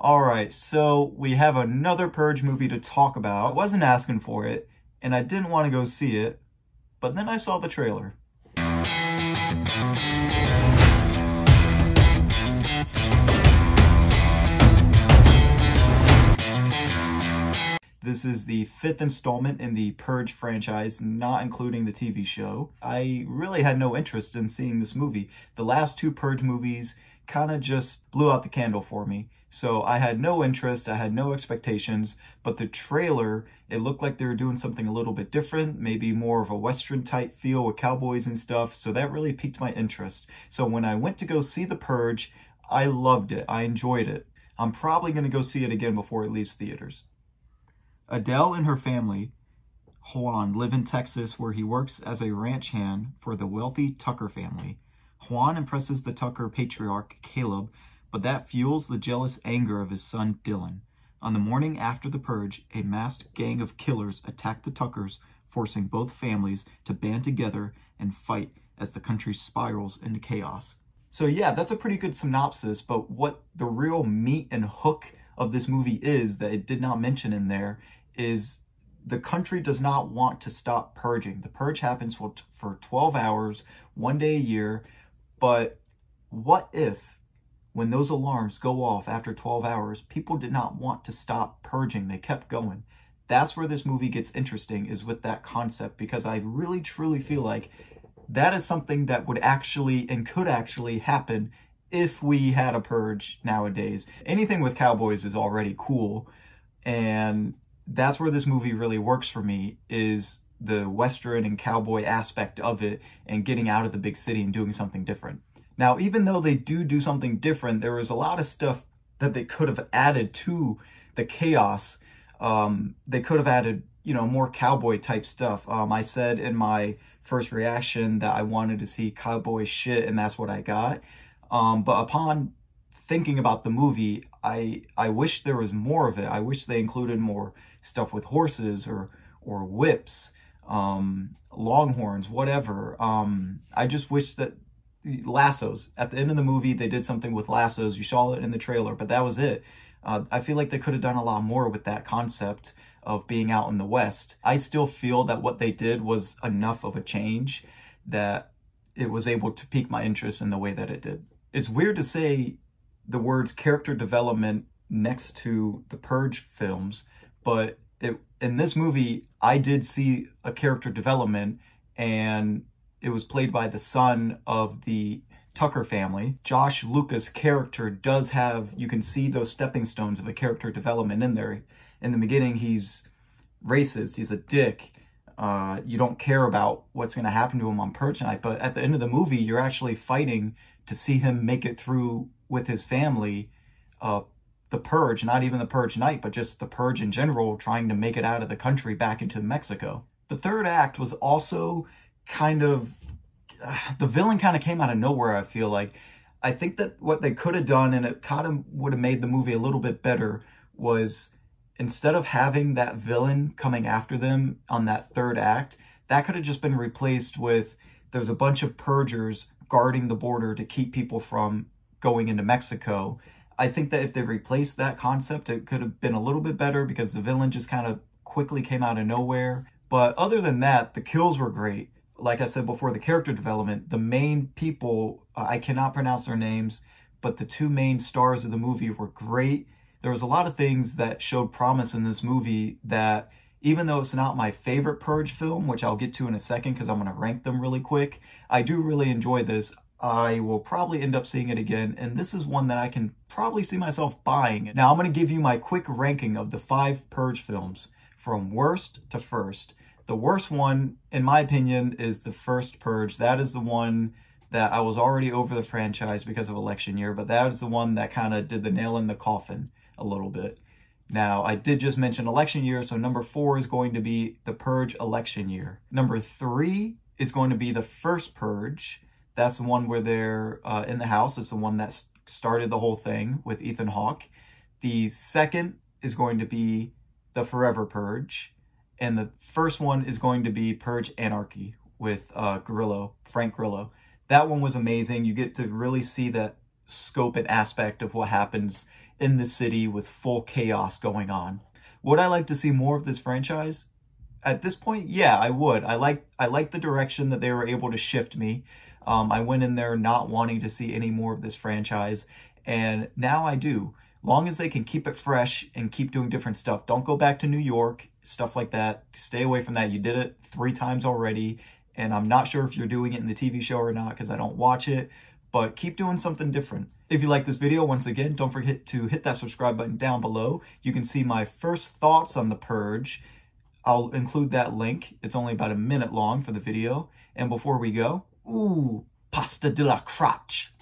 Alright, so we have another Purge movie to talk about. I wasn't asking for it, and I didn't want to go see it, but then I saw the trailer. This is the 5th installment in the Purge franchise, not including the TV show. I really had no interest in seeing this movie. The last two Purge movies kind of just blew out the candle for me. So I had no interest, I had no expectations, but the trailer, it looked like they were doing something a little bit different, maybe more of a Western type feel with cowboys and stuff, so that really piqued my interest. So when I went to go see The Purge, I loved it, I enjoyed it. I'm probably going to go see it again before it leaves theaters. Adele and her family, Juan, live in Texas where he works as a ranch hand for the wealthy Tucker family. Juan impresses the Tucker patriarch, Caleb, but that fuels the jealous anger of his son, Dylan. On the morning after the Purge, a masked gang of killers attack the Tuckers, forcing both families to band together and fight as the country spirals into chaos. So yeah, that's a pretty good synopsis, but what the real meat and hook of this movie is, that it did not mention in there, is the country does not want to stop purging. The purge happens for 12 hours, 1 day a year, but what if, when those alarms go off after 12 hours, people did not want to stop purging, they kept going? That's where this movie gets interesting, is with that concept, because I really truly feel like that is something that would actually and could actually happen if we had a purge nowadays. Anything with cowboys is already cool, and that's where this movie really works for me, is the Western and cowboy aspect of it and getting out of the big city and doing something different. Now, even though they do something different, there was a lot of stuff that they could have added to the chaos. They could have added, more cowboy type stuff. I said in my first reaction that I wanted to see cowboy shit, and that's what I got. But upon thinking about the movie, I wish there was more of it. I wish they included more stuff with horses or whips, longhorns, whatever. I just wish that lassos. At the end of the movie, they did something with lassos. You saw it in the trailer, but that was it. I feel like they could have done a lot more with that concept of being out in the West. I still feel that what they did was enough of a change that it was able to pique my interest in the way that it did. It's weird to say the words character development next to the Purge films, but in this movie, I did see a character development, and it was played by the son of the Tucker family. Josh Lucas' character does have, you can see those stepping stones of a character development in there. In the beginning, he's racist, he's a dick. You don't care about what's going to happen to him on Purge night, but at the end of the movie, you're actually fighting to see him make it through with his family, the Purge, not even the Purge night, but just the Purge in general, trying to make it out of the country back into Mexico. The third act was also kind of, the villain kind of came out of nowhere, I feel like. I think that what they could have done, and it kind of would have made the movie a little bit better, was instead of having that villain coming after them on that third act, that could have just been replaced with, there's a bunch of purgers guarding the border to keep people from going into Mexico. I think that if they replaced that concept, it could have been a little bit better, because the villain just kind of quickly came out of nowhere. But other than that, the kills were great. Like I said before, the character development, the main people, I cannot pronounce their names, but the two main stars of the movie were great. There was a lot of things that showed promise in this movie that, even though it's not my favorite Purge film, which I'll get to in a second because I'm going to rank them really quick, I do really enjoy this. I will probably end up seeing it again, and this is one that I can probably see myself buying. Now, I'm going to give you my quick ranking of the 5 Purge films, from worst to first. The worst one, in my opinion, is the first Purge. That is the one that I was already over the franchise because of election year, but that is the one that kind of did the nail in the coffin a little bit. Now, I did just mention election year, so number 4 is going to be the Purge election year. Number 3 is going to be the first Purge. That's the one where they're in the house. It's the one that started the whole thing with Ethan Hawke. The second is going to be the Forever Purge. And the first one is going to be Purge Anarchy with Frank Grillo. That one was amazing. You get to really see that scope and aspect of what happens in the city with full chaos going on. Would I like to see more of this franchise? At this point, yeah, I would. I like the direction that they were able to shift me. I went in there not wanting to see any more of this franchise, and now I do. Long as they can keep it fresh and keep doing different stuff. Don't go back to New York, stuff like that. Stay away from that. You did it 3 times already, and I'm not sure if you're doing it in the TV show or not because I don't watch it, but keep doing something different. If you like this video, once again, don't forget to hit that subscribe button down below. You can see my first thoughts on The Purge. I'll include that link. It's only about a minute long for the video. And before we go, ooh, pasta de la crotch.